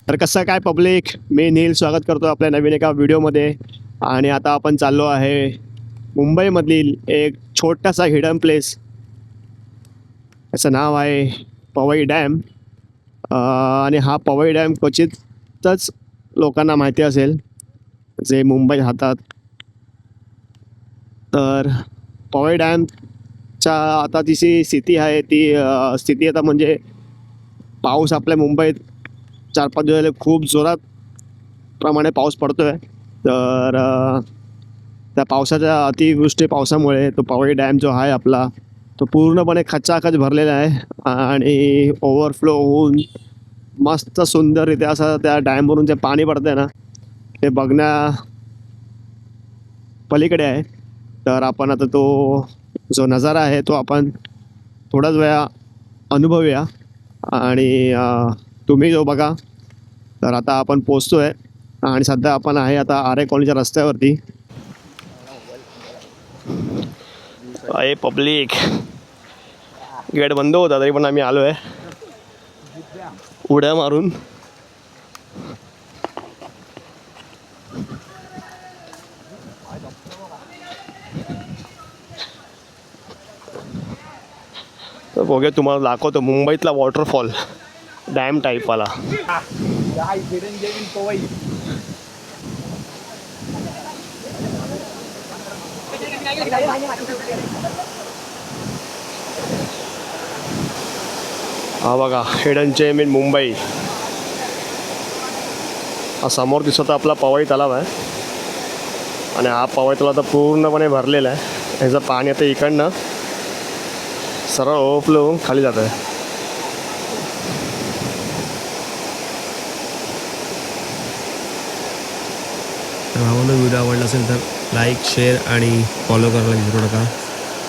तर कसं काय पब्लिक, मी नील स्वागत करतो आपल्या नवीन एका व्हिडिओमध्ये. आणि आता आपण चाललो आहे मुंबईमधील एक छोटासा हिडन प्लेस. याचं नाव आहे पवई डॅम. आणि हा पवई डॅम क्वचितच लोकांना माहिती असेल जे मुंबईत राहतात. तर पवई डॅमच्या आता जी स्थिती आहे ती स्थिती आता म्हणजे पाऊस आपल्या मुंबईत 4-5 दिवस झाले खूप जोरात प्रमाणे पाऊस पडतो आहे. तर त्या पावसाच्या अतिवृष्टी पावसामुळे तो पवई डॅम जो आहे आपला तो पूर्णपणे खचाखच भरलेला आहे आणि ओव्हरफ्लो होऊन मस्त सुंदररित्या असं त्या डॅमवरून जे पाणी पडतं आहे ना ते बघण्या पलीकडे आहे. तर आपण आता तो जो नजारा आहे तो आपण थोड्याच वेळा अनुभवूया. आणि तुम्ही जो बघा. तर आता आपण पोचतो आहे आणि सध्या आपण आहे आता आरे कॉलनीच्या रस्त्यावरती. आहे पब्लिक, गेट बंद होता तरी पण आम्ही आलो आहे उड्या मारून. तर बघूया, तुम्हाला दाखवतो मुंबईतला वॉटरफॉल डॅम टाईपवाला. हा बघा, हिडन जेम इन मुंबई. हा समोर दिसतो आपला पवई तलाव आहे आणि हा पवई तलाव आता पूर्णपणे भरलेला आहे. ह्याचं पाणी आता इकडनं सरळ ओव्हरफ्लो होऊन खाली जात आहे. तर भावांनो, व्हिडिओ आवडला असेल तर लाईक, शेअर आणि फॉलो करायला विसरू नका.